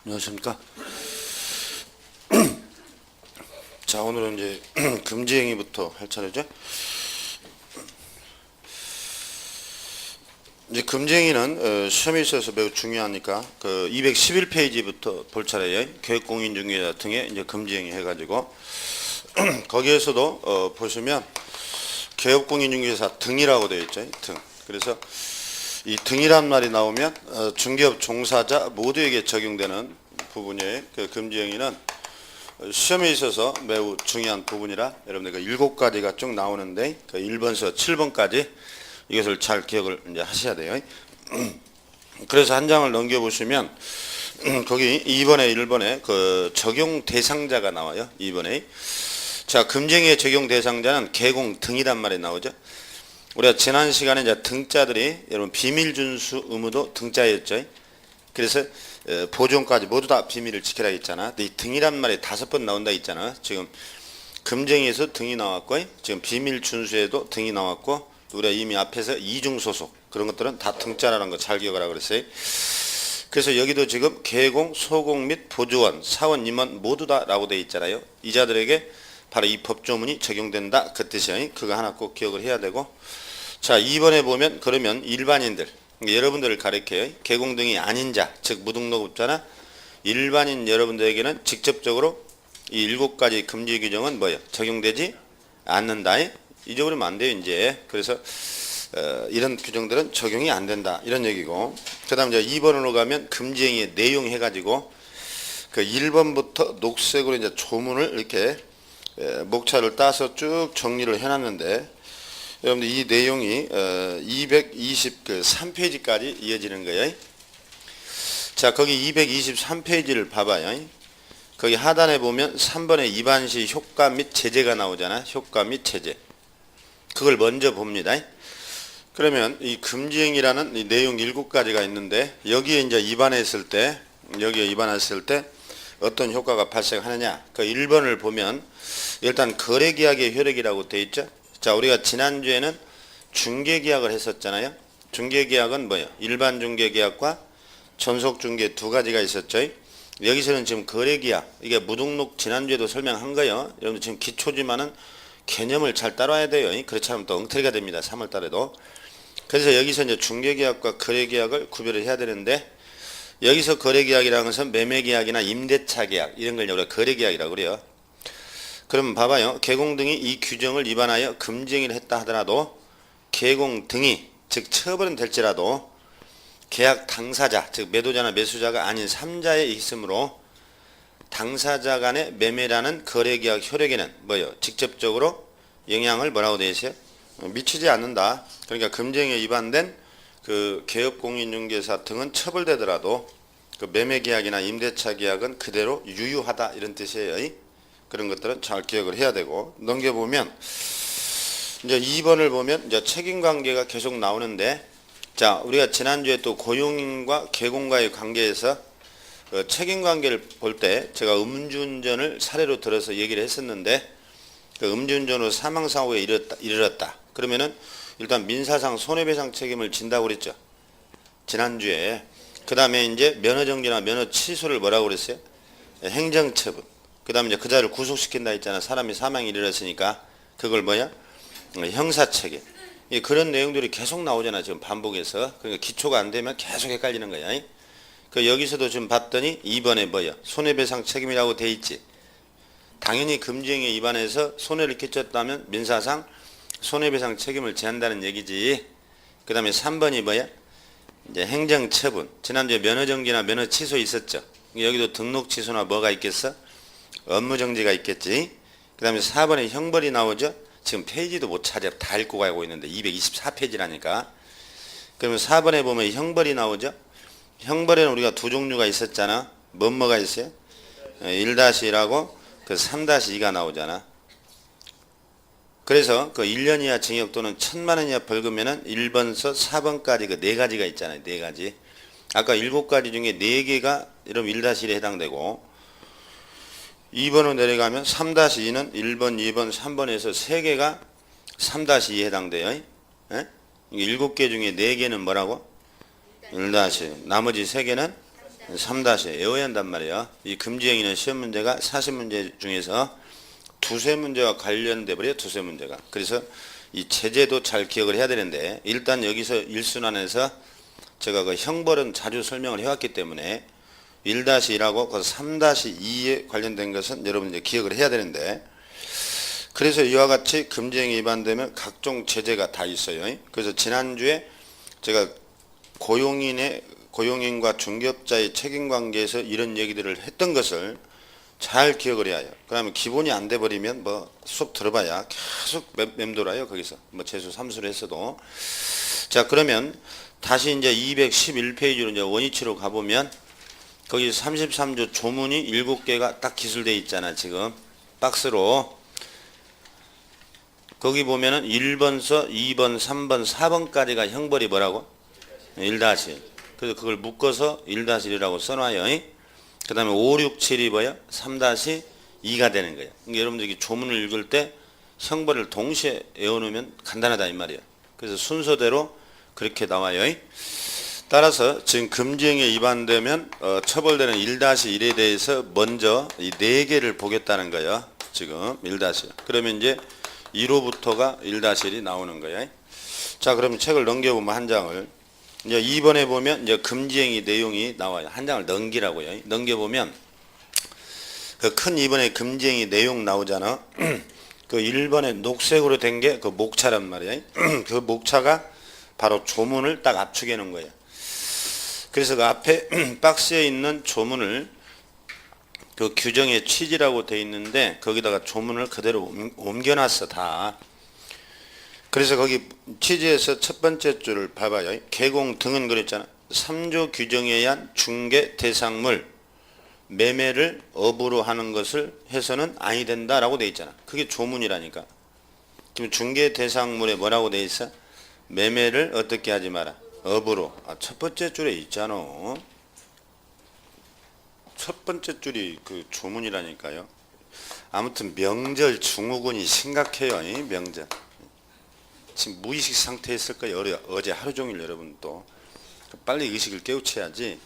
안녕하십니까. 자, 오늘은 이제 금지행위부터 할 차례죠. 이제 금지행위는 시험에 있어서 매우 중요하니까 그 211페이지부터 볼 차례예요. 교육공인중개사 등의 이제 금지행위 해가지고 거기에서도 보시면 교육공인중개사 등이라고 되어 있죠. 등. 그래서 이 등이란 말이 나오면 중개업 종사자 모두에게 적용되는 부분이에요. 그 금지행위는 시험에 있어서 매우 중요한 부분이라 여러분들 그 7가지가 쭉 나오는데 그 1번서 7번까지 이것을 잘 기억을 이제 하셔야 돼요. 그래서 한 장을 넘겨보시면 거기 2번에 1번에 그 적용 대상자가 나와요. 2번에. 자, 금지행위의 적용 대상자는 개공 등이란 말이 나오죠. 우리가 지난 시간에 이제 등자들이 여러분 비밀 준수 의무도 등자였죠. 그래서 보존까지 모두 다 비밀을 지키라 했잖아. 이 등이란 말이 5번 나온다 했잖아. 지금 금쟁이에서 등이 나왔고 지금 비밀 준수에도 등이 나왔고 우리가 이미 앞에서 이중소속 그런 것들은 다 등자라는 거 잘 기억하라 그랬어요. 그래서 여기도 지금 개공, 소공 및 보조원, 사원, 임원 모두 다라고 되어 있잖아요. 이자들에게 바로 이 법조문이 적용된다 그 뜻이에요. 그거 하나 꼭 기억을 해야 되고, 자 2번에 보면 그러면 일반인들 여러분들을 가리켜요. 개공 등이 아닌 자, 즉 무등록업자나 일반인 여러분들에게는 직접적으로 이 7가지 금지 규정은 뭐예요? 적용되지 않는다. 잊어버리면 안 돼요 이제. 그래서 이런 규정들은 적용이 안 된다 이런 얘기고, 그 다음 이제 2번으로 가면 금지행위의 내용 해가지고 그 1번부터 녹색으로 이제 조문을 이렇게 목차를 따서 쭉 정리를 해놨는데, 여러분들 이 내용이 223페이지까지 이어지는 거예요. 자, 거기 223페이지를 봐봐요. 거기 하단에 보면 3번에 입안시 효과 및 제재가 나오잖아. 효과 및 제재. 그걸 먼저 봅니다. 그러면 이 금지행위라는 이 내용 7가지가 있는데 여기에 이제 입안했을 때 어떤 효과가 발생하느냐. 그 1번을 보면 일단 거래계약의 효력이라고 되어 있죠. 자, 우리가 지난주에는 중개계약을 했었잖아요. 중개계약은 뭐예요? 일반 중개계약과 전속중개 2가지가 있었죠. 여기서는 지금 거래계약, 이게 무등록 지난주에도 설명한 거예요. 여러분들 지금 기초지만은 개념을 잘 따라야 돼요. 그렇지 않으면 또 엉터리가 됩니다. 3월달에도. 그래서 여기서 이제 중개계약과 거래계약을 구별을 해야 되는데, 여기서 거래계약이라는 것은 매매계약이나 임대차 계약 이런 걸 우리가 거래계약이라고 그래요. 그럼 봐봐요. 개공 등이 이 규정을 위반하여 금지행위를 했다 하더라도 개공 등이 즉 처벌은 될지라도 계약 당사자 즉 매도자나 매수자가 아닌 3자에 있으므로 당사자 간의 매매라는 거래계약 효력에는 뭐예요? 직접적으로 영향을 뭐라고 되어 있어요? 미치지 않는다. 그러니까 금지행위에 위반된 그 개업공인중개사 등은 처벌되더라도 그 매매계약이나 임대차 계약은 그대로 유효하다 이런 뜻이에요. 그런 것들은 잘 기억을 해야 되고, 넘겨보면 이제 2번을 보면 이제 책임관계가 계속 나오는데, 자 우리가 지난주에 또 고용인과 개공과의 관계에서 그 책임관계를 볼 때 제가 음주운전을 사례로 들어서 얘기를 했었는데, 그 음주운전으로 사망사고에 이르렀다. 그러면은 일단 민사상 손해배상 책임을 진다고 그랬죠. 지난주에. 그 다음에 이제 면허정지나 면허 취소를 뭐라고 그랬어요? 행정처분. 그 다음에 이제 그 자를 구속시킨다 했잖아. 사람이 사망에 이르렀으니까. 그걸 뭐야? 형사책임. 그런 내용들이 계속 나오잖아. 지금 반복해서. 그러니까 기초가 안 되면 계속 헷갈리는 거야. 그 여기서도 지금 봤더니 2번에 뭐야? 손해배상 책임이라고 돼 있지. 당연히 금지행위에 위반해서 손해를 끼쳤다면 민사상 손해배상 책임을 지한다는 얘기지. 그 다음에 3번이 뭐야? 이제 행정처분. 지난주에 면허정지나 면허 취소 있었죠. 여기도 등록 취소나 뭐가 있겠어? 업무정지가 있겠지. 그 다음에 4번에 형벌이 나오죠. 지금 페이지도 못 찾아. 다 읽고 가고 있는데 224페이지라니까. 그러면 4번에 보면 형벌이 나오죠. 형벌에는 우리가 2종류가 있었잖아. 뭐가 있어요? 1-1하고 그 3-2가 나오잖아. 그래서 그 1년 이하 징역 또는 1,000만 원 이하 벌금에는 1번서 4번까지 그 4가지가 있잖아요. 4가지. 아까 7가지 중에 4개가 여러분 1-1에 해당되고, 2번으로 내려가면 3-2는 1번, 2번, 3번에서 3개가 3-2에 해당돼요. 예? 7개 중에 4개는 뭐라고? 1-1. 나머지 3개는 3다시 외워야 한단 말이에요. 이 금지행위는 시험 문제가 40문제 중에서 두세 문제와 관련돼 버려요. 두세 문제가. 그래서 이 제재도 잘 기억을 해야 되는데 일단 여기서 1순환에서 제가 그 형벌은 자주 설명을 해왔기 때문에 1-1하고 그 3-2에 관련된 것은 여러분 이제 기억을 해야 되는데 그래서 이와 같이 금지행위 위반되면 각종 제재가 다 있어요. 그래서 지난주에 제가 고용인과 중개업자의 책임관계에서 이런 얘기들을 했던 것을 잘 기억을 해야 해요. 그러면 기본이 안 돼 버리면 뭐 수업 들어봐야 계속 맴돌아요. 거기서 뭐 재수 3수를 했어도. 자, 그러면 다시 이제 211페이지로 이제 원위치로 가보면 거기 33조 조문이 7개가 딱 기술되어 있잖아. 지금 박스로. 거기 보면은 1번서 2번, 3번, 4번까지가 형벌이 뭐라고? 1-1. 그래서 그걸 묶어서 1-1이라고 써놔요. 그 다음에 5, 6, 7이 뭐야? 3-2가 되는 거예요. 그러니까 여러분들이 조문을 읽을 때 형벌을 동시에 외워놓으면 간단하다 이 말이에요. 그래서 순서대로 그렇게 나와요. 따라서 지금 금지행위에 위반되면 처벌되는 1-1에 대해서 먼저 이 4개를 보겠다는 거예요. 지금 1-1. 그러면 이제 1호부터가 1-1이 나오는 거예요. 자, 그럼 책을 넘겨보면 한 장을 이제 2번에 보면 이제 금지행위 내용이 나와요. 한 장을 넘기라고요. 넘겨보면 그 큰 2번에 금지행위 내용 나오잖아. 그 1번에 녹색으로 된 게 그 목차란 말이에요. 그 목차가 바로 조문을 딱 압축해 놓은 거예요. 그래서 그 앞에 박스에 있는 조문을 그 규정의 취지라고 돼 있는데 거기다가 조문을 그대로 옮겨놨어 다. 그래서 거기 취지에서 첫 번째 줄을 봐봐요. 개공 등은 그랬잖아. 3조 규정에 의한 중개 대상물 매매를 업으로 하는 것을 해서는 아니 된다라고 돼 있잖아. 그게 조문이라니까. 그럼 중개 대상물에 뭐라고 돼 있어? 매매를 어떻게 하지 마라. 업으로. 첫 번째 줄에 있잖아. 첫 번째 줄이 그 조문이라니까요. 아무튼 명절 증후군이 심각해요. 명절. 지금 무의식 상태에 있을 거예요. 어제 하루 종일 여러분 또 빨리 의식을 깨우쳐야지.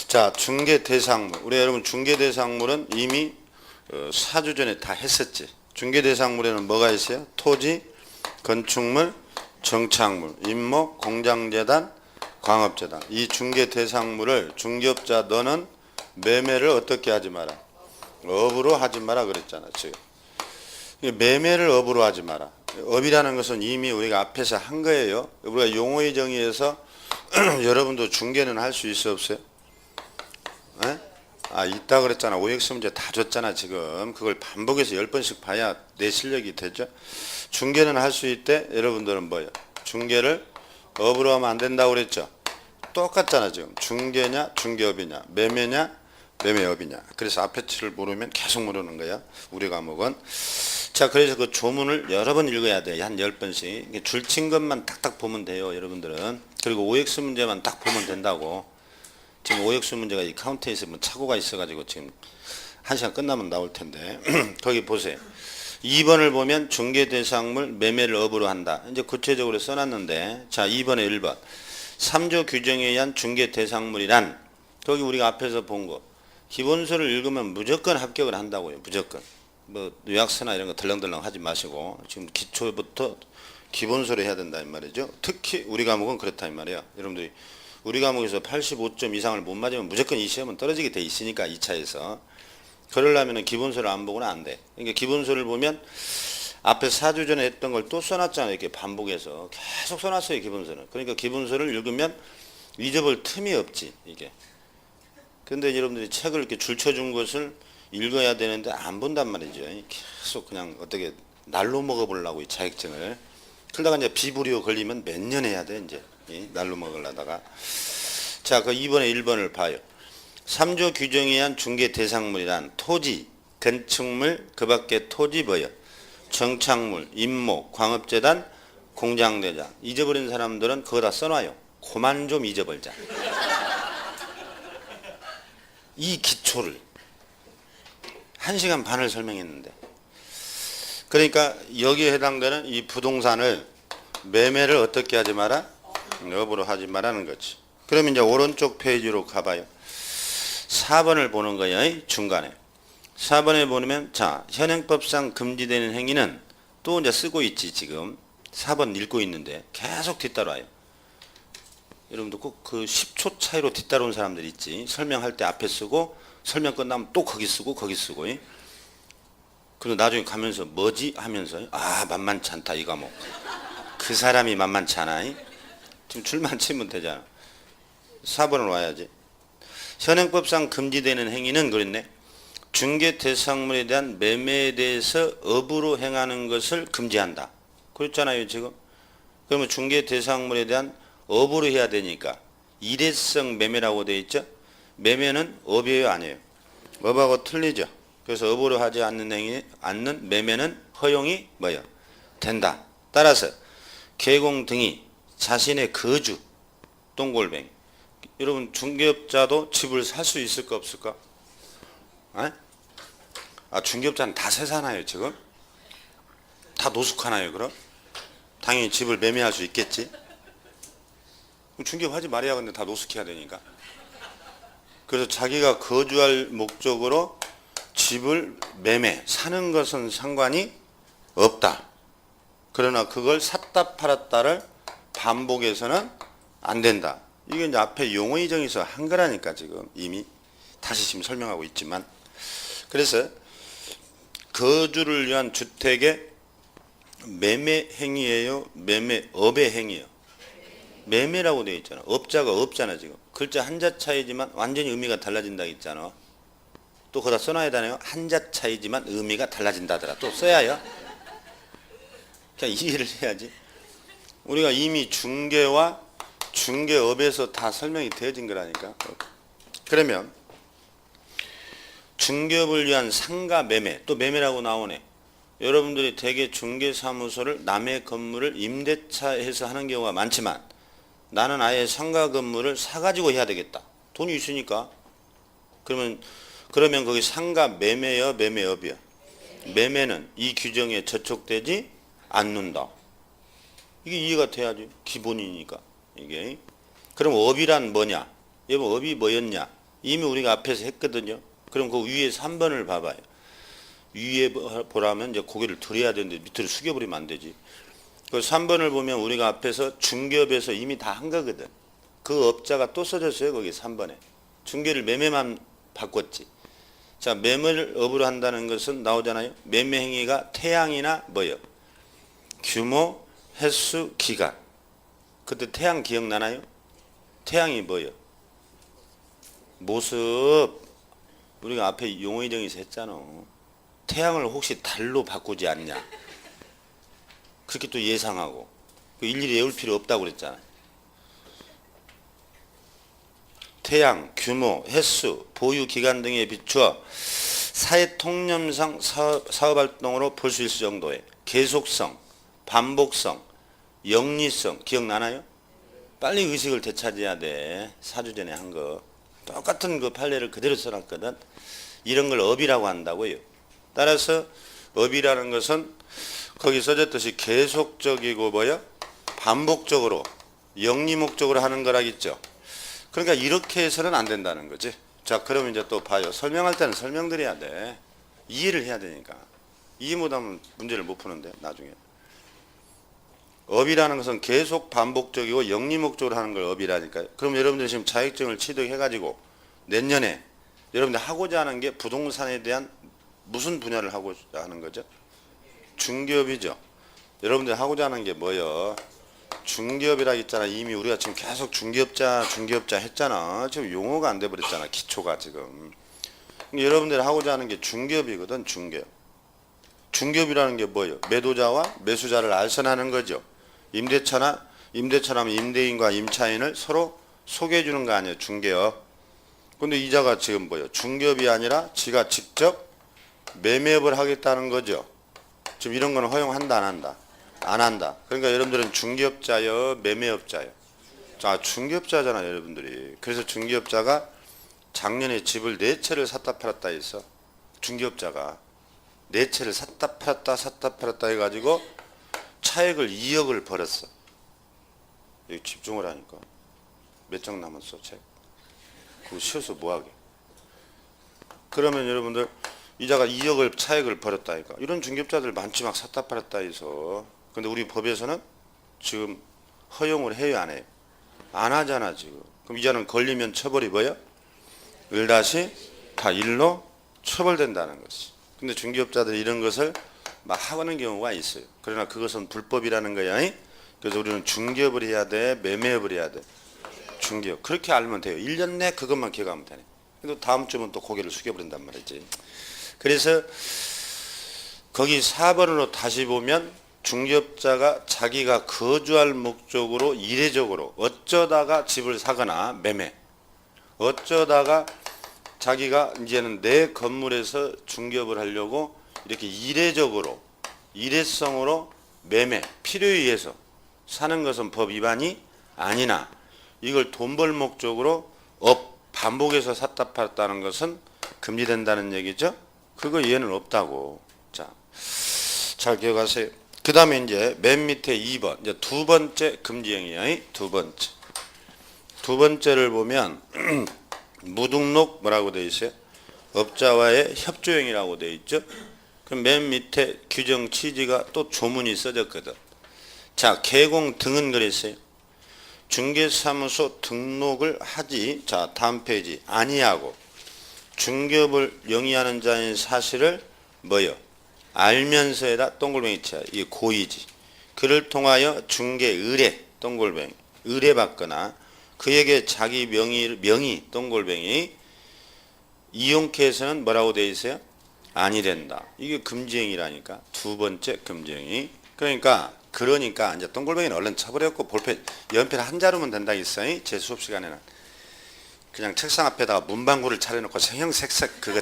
자, 중개대상물. 우리 여러분 중개대상물은 이미 4주 전에 다 했었지. 중개대상물에는 뭐가 있어요? 토지, 건축물, 정착물, 임목, 공장재단, 광업재단. 이 중개대상물을 중개업자 너는 매매를 어떻게 하지 마라. 업으로 하지 마라 그랬잖아. 지금. 매매를 업으로 하지 마라. 업이라는 것은 이미 우리가 앞에서 한 거예요. 우리가 용어의 정의에서 여러분도 중개는 할 수 있어 없어요? 에? 있다 그랬잖아. OX 문제 다 줬잖아. 지금 그걸 반복해서 10번씩 봐야 내 실력이 되죠. 중개는 할 수 있대. 여러분들은 뭐예요? 중개를 업으로 하면 안 된다고 그랬죠. 똑같잖아. 지금 중개냐 중개업이냐 매매냐 매매업이냐. 그래서 앞에 치를 모르면 계속 모르는 거야. 우리 과목은. 자, 그래서 그 조문을 여러 번 읽어야 돼. 한 10번씩. 줄친 것만 딱딱 보면 돼요. 여러분들은. 그리고 OX 문제만 딱 보면 된다고. 지금 OX 문제가 이 카운터에서 뭐 착오가 있어가지고 지금 1시간 끝나면 나올 텐데. 거기 보세요. 2번을 보면 중개대상물 매매를 업으로 한다. 이제 구체적으로 써놨는데. 자, 2번에 1번. 3조 규정에 의한 중개대상물이란 거기 우리가 앞에서 본 거. 기본서를 읽으면 무조건 합격을 한다고요. 무조건. 뭐 요약서나 이런 거 덜렁덜렁 하지 마시고 지금 기초부터 기본서를 해야 된다 이 말이죠. 특히 우리 과목은 그렇다 이 말이에요. 여러분들이 우리 과목에서 85점 이상을 못 맞으면 무조건 이 시험은 떨어지게 돼 있으니까 2차에서 그러려면 기본서를 안 보고는 안 돼. 그러니까 기본서를 보면 앞에 4주 전에 했던 걸 또 써놨잖아요. 이렇게 반복해서 계속 써놨어요. 기본서는. 그러니까 기본서를 읽으면 잊어볼 틈이 없지 이게. 근데 여러분들이 책을 이렇게 줄쳐준 것을 읽어야 되는데 안 본단 말이죠. 계속 그냥 어떻게 날로 먹어보려고 이 자격증을. 그러다가 이제 비브리오 걸리면 몇 년 해야 돼 이제. 날로 먹으려다가. 자, 그 2번에 1번을 봐요. 3조 규정에 의한 중개 대상물이란 토지, 건축물, 그 밖에 토지 뭐요? 정착물, 임목, 광업재단, 공장대장. 잊어버린 사람들은 그거 다 써놔요. 그만 좀 잊어버리자. 이 기초를 1시간 반을 설명했는데. 그러니까 여기에 해당되는 이 부동산을 매매를 어떻게 하지 마라? 업으로 하지 말라는 거지. 그러면 이제 오른쪽 페이지로 가봐요. 4번을 보는 거예요. 중간에. 4번에 보면 자, 현행법상 금지되는 행위는 또 이제 쓰고 있지 지금. 4번 읽고 있는데 계속 뒤따라와요. 여러분도 꼭 그 10초 차이로 뒤따라온 사람들 있지. 설명할 때 앞에 쓰고 설명 끝나면 또 거기 쓰고 거기 쓰고. 그리고 나중에 가면서 뭐지 하면서 아 만만치 않다 이 과목. 그 사람이 만만치 않아. 지금 줄만 치면 되잖아. 4번을 와야지. 현행법상 금지되는 행위는 그랬네. 중개 대상물에 대한 매매에 대해서 업으로 행하는 것을 금지한다. 그랬잖아요 지금. 그러면 중개 대상물에 대한 업으로 해야 되니까 일회성 매매라고 되어 있죠. 매매는 업이에요 아니에요? 업하고 틀리죠. 그래서 업으로 하지 않는 매매는 허용이 뭐예요? 된다. 따라서 개공 등이 자신의 거주 똥골뱅이. 여러분 중개업자도 집을 살 수 있을까 없을까? 중개업자는 다 새 사나요 지금? 다 노숙하나요 그럼? 당연히 집을 매매할 수 있겠지. 중개업 하지 말아야 근데 다 노숙해야 되니까. 그래서 자기가 거주할 목적으로 집을 사는 것은 상관이 없다. 그러나 그걸 샀다 팔았다를 반복해서는 안 된다. 이게 이제 앞에 용어의 정의에서 한 거라니까 지금 이미 다시 지금 설명하고 있지만. 그래서 거주를 위한 주택의 매매 행위예요? 매매업의 행위예요? 매매라고 되어 있잖아. 업자가 없잖아 지금. 글자 한자 차이지만 완전히 의미가 달라진다 했잖아. 또 거기다 써놔야 되나요? 한자 차이지만 의미가 달라진다더라. 또 써야요. 그냥 이해를 해야지. 우리가 이미 중개와 중개업에서 다 설명이 되어진 거라니까. 그러면 중개업을 위한 상가 매매, 또 매매라고 나오네. 여러분들이 대개 중개사무소를 남의 건물을 임대차해서 하는 경우가 많지만 나는 아예 상가 건물을 사가지고 해야 되겠다. 돈이 있으니까. 그러면 거기 상가 매매여 매매업이야. 매매는 이 규정에 저촉되지 않는다. 이게 이해가 돼야지. 기본이니까. 이게. 그럼 업이란 뭐냐? 여러분 업이 뭐였냐? 이미 우리가 앞에서 했거든요. 그럼 그 위에 3번을 봐봐요. 위에 보라면 이제 고개를 들어야 되는데 밑으로 숙여버리면 안 되지. 그 3번을 보면 우리가 앞에서 중개업에서 이미 다 한 거거든. 그 업자가 또 써졌어요. 거기 3번에. 중개를 매매만 바꿨지. 자, 매매를 업으로 한다는 것은 나오잖아요. 매매 행위가 태양이나 뭐요? 규모, 횟수, 기간. 그때 태양 기억나나요? 태양이 뭐요? 모습. 우리가 앞에 용어의 정의에서 했잖아. 태양을 혹시 달로 바꾸지 않냐. 그렇게 또 예상하고. 일일이 외울 필요 없다고 그랬잖아. 태양, 규모, 횟수, 보유 기간 등에 비추어 사회 통념상 사업활동으로 볼 수 있을 정도의 계속성, 반복성, 영리성 기억나나요? 빨리 의식을 되찾아야 돼. 4주 전에 한 거. 똑같은 그 판례를 그대로 써놨거든. 이런 걸 업이라고 한다고요. 따라서 업이라는 것은 거기 써졌듯이 계속적이고 뭐야? 반복적으로 영리 목적으로 하는 거라겠죠. 그러니까 이렇게 해서는 안 된다는 거지. 자, 그러면 이제 또 봐요. 설명할 때는 설명드려야 돼. 이해를 해야 되니까. 이해 못하면 문제를 못 푸는데 나중에. 업이라는 것은 계속 반복적이고 영리 목적으로 하는 걸 업이라니까요. 그럼 여러분들이 지금 자격증을 취득해가지고 내년에 여러분들 하고자 하는 게 부동산에 대한 무슨 분야를 하고자 하는 거죠? 중개업이죠. 여러분들 하고자 하는 게 뭐예요? 중개업이라 했잖아. 이미 우리가 지금 계속 중개업자 했잖아. 지금 용어가 안 돼버렸잖아. 기초가 지금. 여러분들이 하고자 하는 게 중개업이거든. 중개업. 중개업이라는 게 뭐예요? 매도자와 매수자를 알선하는 거죠. 임대차라면 임대인과 임차인을 서로 소개해 주는 거 아니에요. 중개업. 근데 이자가 지금 뭐예요? 중개업이 아니라 지가 직접 매매업을 하겠다는 거죠. 지금 이런 거는 허용한다 안 한다? 안 한다. 그러니까 여러분들은 중개업자요 매매업자요? 자, 중개업자잖아요 여러분들이. 그래서 중개업자가 작년에 집을 4채를 샀다 팔았다 해서 중개업자가 4채를 샀다 팔았다 해가지고 차액을 2억을 벌었어. 여기 집중을 하니까 몇 장 남았어 책? 그거 쉬어서 뭐하게? 그러면 여러분들 이자가 2억을 차액을 벌었다니까. 이런 중개업자들 많지 막 샀다 팔았다 해서. 근데 우리 법에서는 지금 허용을 해요, 안 해요? 안 하잖아 지금. 그럼 이자는 걸리면 처벌이 뭐야? 1-1로 처벌된다는 것이. 근데 중개업자들이 이런 것을 막 하는 경우가 있어요. 그러나 그것은 불법이라는 거야. 그래서 우리는 중개업을 해야 돼, 매매업을 해야 돼. 중개업. 그렇게 알면 돼요. 1년 내 그것만 기억하면 되네. 근데 다음 주면 또 고개를 숙여버린단 말이지. 그래서 거기 4번으로 다시 보면 중개업자가 자기가 거주할 목적으로 이례적으로 어쩌다가 집을 사거나 매매, 어쩌다가 자기가 이제는 내 건물에서 중개업을 하려고 이렇게 이례적으로 일회성으로 매매, 필요에 의해서 사는 것은 법 위반이 아니나 이걸 돈 벌 목적으로 반복해서 샀다 팔았다는 것은 금지된다는 얘기죠. 그거 이해는 없다고. 자, 잘 기억하세요. 그 다음에 이제 맨 밑에 2번, 이제 두 번째 금지행위야. 두 번째. 두 번째를 보면 무등록 뭐라고 되어 있어요? 업자와의 협조행위라고 되어 있죠. 그럼 맨 밑에 규정 취지가 또 조문이 써졌거든. 자, 개공 등은 그랬어요. 중개사무소 등록을 하지. 자, 다음 페이지. 아니하고 중개업을 영위하는 자인 사실을 뭐요? 알면서에다 동글뱅이 쳐. 이게 고의지. 그를 통하여 중개 의뢰 동글뱅이 의뢰받거나 그에게 자기 명의 동글뱅이 이용케 해서는 뭐라고 되어 있어요? 아니 된다. 이게 금지행위라니까. 두 번째 금지행위. 그러니까 이제 동글뱅이는 얼른 쳐버렸고 볼펜 연필 한 자루면 된다 했어요. 제 수업 시간에는 그냥 책상 앞에다가 문방구를 차려놓고 생형색색 그거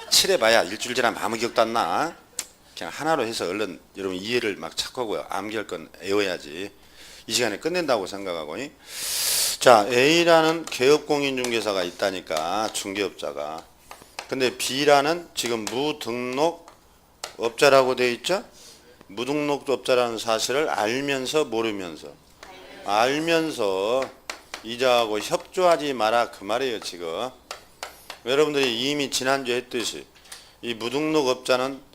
칠해봐야 일주일 지나면 아무 기억도 안 나. 그냥 하나로 해서 얼른 여러분 이해를 막 착하고요. 암기할 건 외워야지. 이 시간에 끝낸다고 생각하고. 자, A라는 개업공인중개사가 있다니까, 중개업자가. 근데 B라는 지금 무등록업자라고 되어 있죠? 무등록업자라는 사실을 알면서 모르면서. 알면서 이자하고 협조하지 마라 그 말이에요 지금. 여러분들이 이미 지난주에 했듯이 이 무등록업자는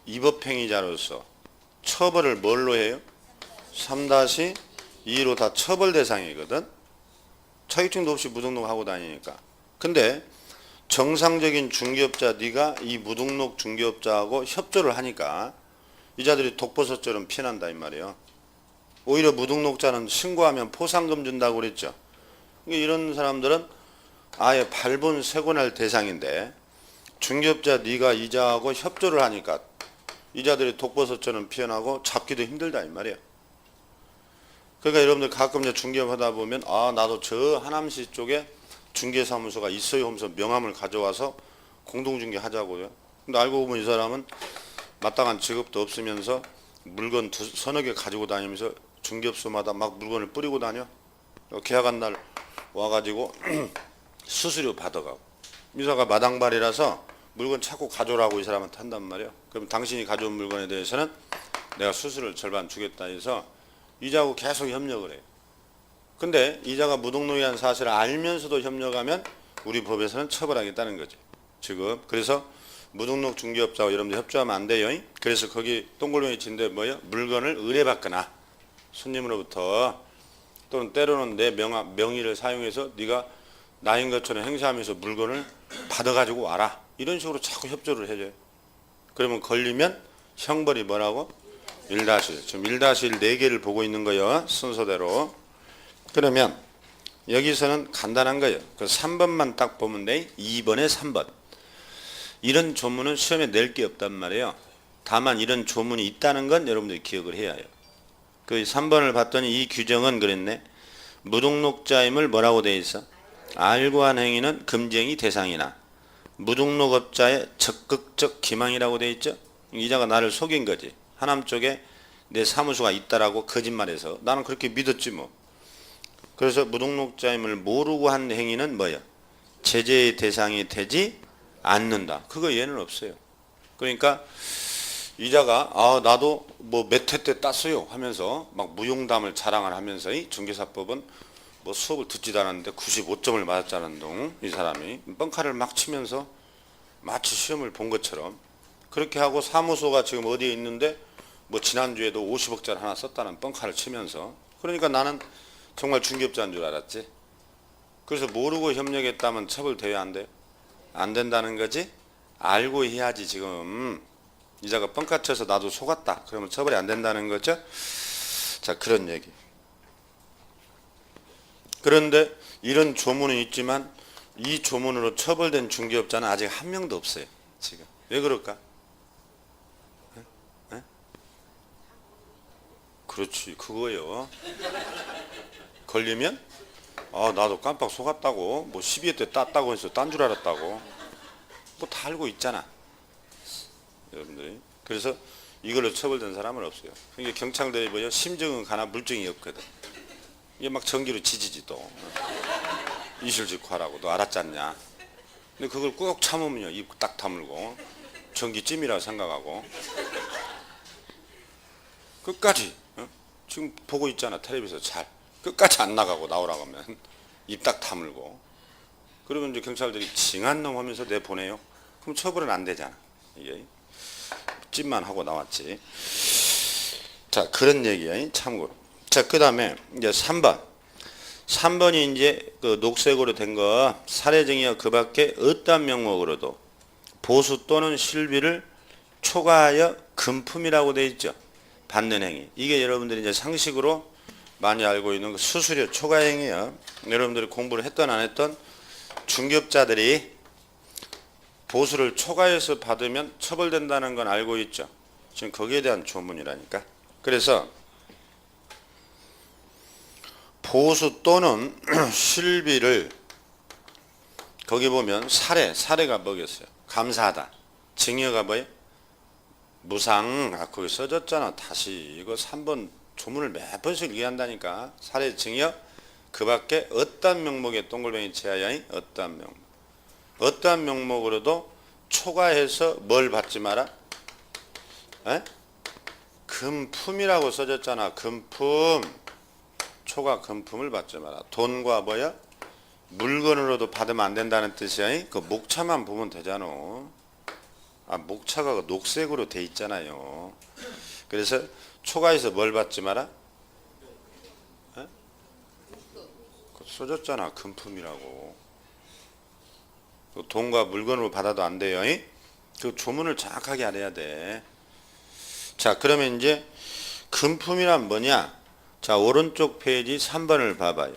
위법행위자로서 처벌을 뭘로 해요? 3-2로 다 처벌 대상이거든. 자격증도 없이 무등록하고 다니니까. 근데 정상적인 중개업자 네가 이 무등록 중개업자하고 협조를 하니까 이자들이 독버섯처럼 피난다 이 말이에요. 오히려 무등록자는 신고하면 포상금 준다고 그랬죠. 이런 사람들은 아예 발본 세고날 대상인데 중개업자 네가 이자하고 협조를 하니까 이자들이 독버섯처럼 피어나고 잡기도 힘들다 이 말이에요. 그러니까 여러분들 가끔 이제 중개업 하다 보면 나도 저 하남시 쪽에 중개사무소가 있어요 하면서 명함을 가져와서 공동중개 하자고요. 근데 알고 보면 이 사람은 마땅한 직업도 없으면서 물건 서너 개 가지고 다니면서 중개업소마다 막 물건을 뿌리고 다녀. 계약한 날 와가지고 수수료 받아가고. 미사가 마당발이라서 물건 자꾸 가져오라고 이 사람한테 한단 말이야. 그럼 당신이 가져온 물건에 대해서는 내가 수수료를 절반 주겠다 해서 이자하고 계속 협력을 해요. 근데 이자가 무등록이라는 사실을 알면서도 협력하면 우리 법에서는 처벌하겠다는 거죠. 지금 그래서 무등록 중개업자와 여러분들 협조하면 안 돼요. 그래서 거기 동글뱅이 친데 뭐예요? 물건을 의뢰받거나 손님으로부터 또는 때로는 내 명의를 사용해서 네가 나인 것처럼 행사하면서 물건을 받아가지고 와라. 이런 식으로 자꾸 협조를 해줘요. 그러면 걸리면 형벌이 뭐라고? 1-1. 지금 1-1 4개를 보고 있는 거예요. 순서대로. 그러면 여기서는 간단한 거예요. 그 3번만 딱 보면 돼. 2번에 3번. 이런 조문은 시험에 낼 게 없단 말이에요. 다만 이런 조문이 있다는 건 여러분들이 기억을 해야 해요. 그 3번을 봤더니 이 규정은 그랬네. 무등록자임을 뭐라고 돼 있어? 알고 한 행위는 금지행위 대상이나 무등록업자의 적극적 기망이라고 돼 있죠. 이자가 나를 속인 거지. 하남 쪽에 내 사무소가 있다라고 거짓말해서 나는 그렇게 믿었지 뭐. 그래서 무등록자임을 모르고 한 행위는 뭐야? 제재의 대상이 되지 않는다. 그거 예는 없어요. 그러니까 이자가 나도 뭐 몇 회 때 땄어요 하면서 막 무용담을 자랑을 하면서 이 중개사법은 뭐 수업을 듣지도 않았는데 95점을 맞았자는 동 이 사람이 뻥카를 막 치면서 마치 시험을 본 것처럼 그렇게 하고 사무소가 지금 어디에 있는데 뭐 지난주에도 50억짜리 하나 썼다는 뻥카를 치면서 그러니까 나는 정말 중개업자인 줄 알았지. 그래서 모르고 협력했다면 처벌돼야 안 돼? 안 된다는 거지. 알고 해야지. 지금 이자가 뻥카 쳐서 나도 속았다 그러면 처벌이 안 된다는 거죠. 자, 그런 얘기. 그런데 이런 조문은 있지만 이 조문으로 처벌된 중개업자는 아직 한 명도 없어요. 지금 왜 그럴까? 에? 에? 그렇지, 그거요. 걸리면 나도 깜빡 속았다고, 뭐 12회 때 땄다고 해서 딴 줄 알았다고, 뭐 다 알고 있잖아 여러분들이. 그래서 이걸로 처벌된 사람은 없어요. 그러니까 경찰들이 뭐요, 심증은 가나 물증이 없거든. 이게 막 전기로 지지지. 또 이실직고하라고 너 알았지 않냐. 근데 그걸 꾹 참으면요, 입 딱 다물고 전기찜이라고 생각하고 끝까지 지금 보고 있잖아 텔레비전 잘 끝까지 안 나가고 나오라고 하면 입 딱 다물고 그러면 이제 경찰들이 징한 놈 하면서 내보내요. 그럼 처벌은 안 되잖아. 이게 찜만 하고 나왔지. 자, 그런 얘기야 참고로. 자, 그 다음에 이제 3번이 이제 그 녹색으로 된 거, 사례증이여 그 밖에 어떤 명목으로도 보수 또는 실비를 초과하여 금품이라고 되어 있죠. 받는 행위. 이게 여러분들이 이제 상식으로 많이 알고 있는 그 수수료 초과행위예요. 여러분들이 공부를 했던 안 했던 중개업자들이 보수를 초과해서 받으면 처벌된다는 건 알고 있죠. 지금 거기에 대한 조문이라니까. 그래서 보수 또는 실비를 거기 보면 사례가 뭐겠어요? 감사하다. 증여가 뭐예요? 무상. 거기 써졌잖아. 다시 이거 3번 조문을 몇 번씩 얘기한다니까. 사례 증여 그 밖에 어떠한 명목에 동글뱅이 제하여 어떠한 명목. 어떠한 명목으로도 초과해서 뭘 받지 마라? 금품이라고 써졌잖아. 금품. 초과 금품을 받지 마라. 돈과 뭐야? 물건으로도 받으면 안 된다는 뜻이야. 그 목차만 보면 되잖아. 목차가 녹색으로 돼 있잖아요. 그래서 초과해서 뭘 받지 마라? 써졌잖아. 금품이라고. 돈과 물건으로 받아도 안 돼요. 그 조문을 정확하게 알아야 돼. 자, 그러면 이제 금품이란 뭐냐? 자, 오른쪽 페이지 3번을 봐봐요.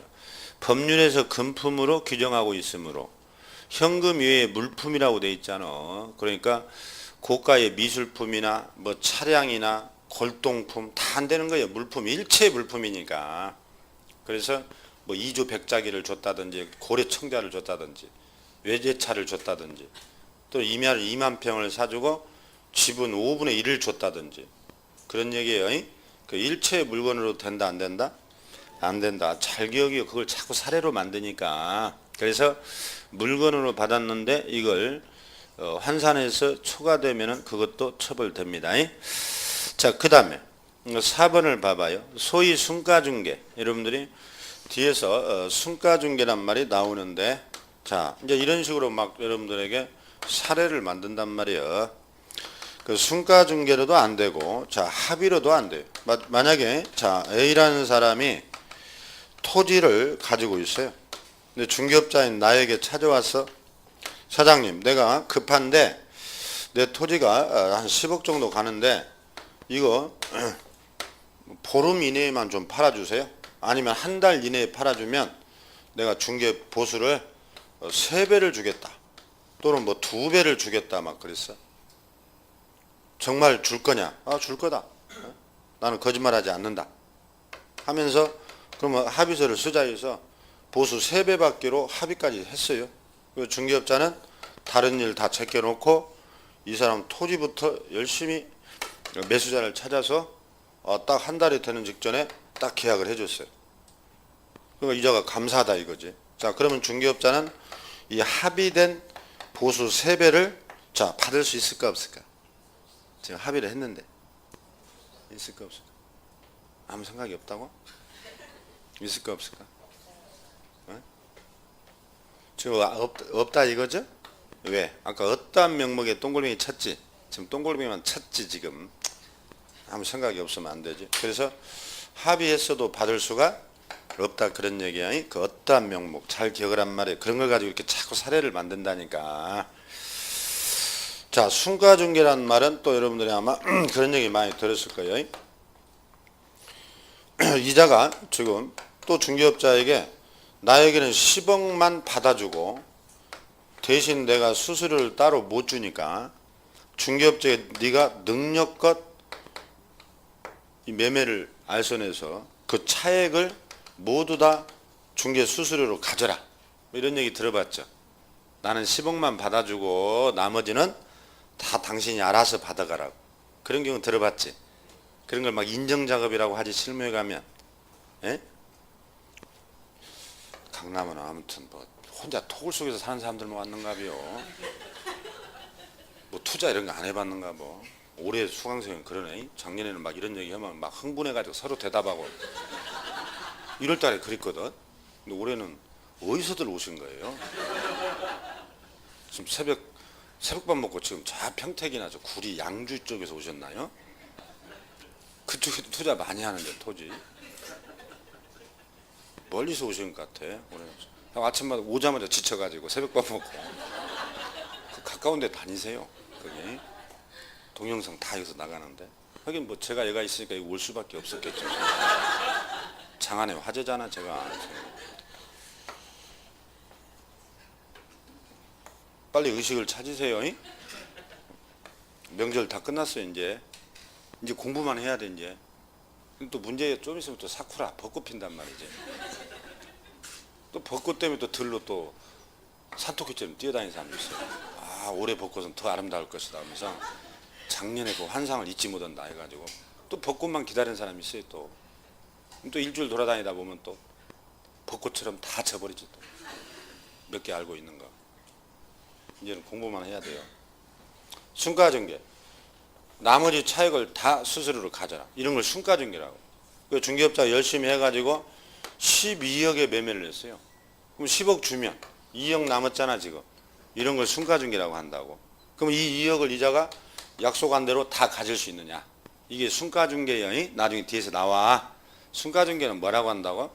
법률에서 금품으로 규정하고 있으므로 현금 외에 물품이라고 돼 있잖아. 그러니까 고가의 미술품이나 뭐 차량이나 골동품 다 안 되는 거예요. 물품, 일체 물품이니까. 그래서 뭐 2조 백자기를 줬다든지 고래청자를 줬다든지 외제차를 줬다든지 또 2만 평을 사주고 지분 5분의 1을 줬다든지 그런 얘기예요. 그 일체 물건으로 된다 안 된다? 안 된다. 잘 기억이요. 그걸 자꾸 사례로 만드니까. 그래서 물건으로 받았는데 이걸 환산해서 초과되면은 그것도 처벌됩니다. 자, 그 다음에 4번을 봐봐요. 소위 순가중개. 여러분들이 뒤에서 순가중개란 말이 나오는데, 자, 이제 이런 식으로 막 여러분들에게 사례를 만든단 말이에요. 그 순가중개로도 안 되고, 자, 합의로도 안 돼요. 만약에, 자, A라는 사람이 토지를 가지고 있어요. 근데 중개업자인 나에게 찾아와서, 사장님, 내가 급한데, 내 토지가 한 10억 정도 가는데, 이거 보름 이내에만 좀 팔아주세요. 아니면 한 달 이내에 팔아주면 내가 중개 보수를 3배를 주겠다. 또는 뭐 2배를 주겠다. 막 그랬어. 정말 줄 거냐? 줄 거다. 나는 거짓말하지 않는다. 하면서 그러면 합의서를 쓰자 해서 보수 3배 받기로 합의까지 했어요. 그 중개업자는 다른 일 다 제껴놓고 이 사람 토지부터 열심히 매수자를 찾아서 딱 한 달이 되는 직전에 딱 계약을 해줬어요. 그러니까 이자가 감사하다 이거지. 자, 그러면 중개업자는 이 합의된 보수 3배를 자 받을 수 있을까 없을까? 지금 합의를 했는데 있을까 없을까? 아무 생각이 없다고? 있을까 없을까? 지금 없다 이거죠? 왜? 아까 어떠한 명목에 동글뱅이 쳤지? 지금 동글뱅이만 쳤지 지금. 아무 생각이 없으면 안 되지. 그래서 합의했어도 받을 수가 없다 그런 얘기야. 그 어떠한 명목 잘 기억을 한 말이에요. 그런 걸 가지고 이렇게 자꾸 사례를 만든다니까. 자, 순가중개란 말은 또 여러분들이 아마 그런 얘기 많이 들었을 거예요. 이자가 지금 또 중개업자에게 나에게는 10억만 받아주고 대신 내가 수수료를 따로 못 주니까 중개업자에 네가 능력껏 이 매매를 알선해서 그 차액을 모두 다 중개 수수료로 가져라. 이런 얘기 들어봤죠. 나는 10억만 받아주고 나머지는 다 당신이 알아서 받아가라고. 그런 경우 들어봤지. 그런 걸 막 인정작업이라고 하지 실무에 가면. 예? 강남은 아무튼 뭐 혼자 토굴 속에서 사는 사람들만 왔는가비요. 뭐 투자 이런 거 안 해봤는가 뭐. 올해 수강생은 그러네. 작년에는 막 이런 얘기 하면 막 흥분해가지고 서로 대답하고 1월달에 그랬거든. 근데 올해는 어디서들 오신 거예요? 지금 새벽밥 먹고 지금 저 평택이나 저 구리 양주 쪽에서 오셨나요? 그쪽에도 투자 많이 하는데 토지 멀리서 오신 것 같아. 올해 아침마다 오자마자 지쳐가지고 새벽밥 먹고 그 가까운 데 다니세요. 거기 동영상 다 여기서 나가는데 하긴 뭐 제가 애가 있으니까 여기 올 수밖에 없었겠죠. 장안의 화제잖아 제가. 빨리 의식을 찾으세요. 명절 다 끝났어요. 이제 공부만 해야 돼. 이제 또 문제 좀 있으면 또 사쿠라 벚꽃 핀단 말이지. 또 벚꽃 때문에 또 들로 또 산토끼처럼 뛰어다니는 사람도 있어요. 아 올해 벚꽃은 더 아름다울 것이다 하면서 작년에 그 환상을 잊지 못한다 해가지고 또 벚꽃만 기다리는 사람이 있어요. 또 일주일 돌아다니다 보면 또 벚꽃처럼 다 져버리지. 또 몇 개 알고 있는 거. 이제는 공부만 해야 돼요. 순가중개. 나머지 차익을 다 수수료로 가져라. 이런 걸 순가중개라고. 그 중개업자가 열심히 해가지고 12억에 매매를 했어요. 그럼 10억 주면 2억 남았잖아 지금. 이런 걸 순가중개라고 한다고. 그럼 이 2억을 이자가 약속한 대로 다 가질 수 있느냐. 이게 순가중개의 나중에 뒤에서 나와. 순가중개는 뭐라고 한다고?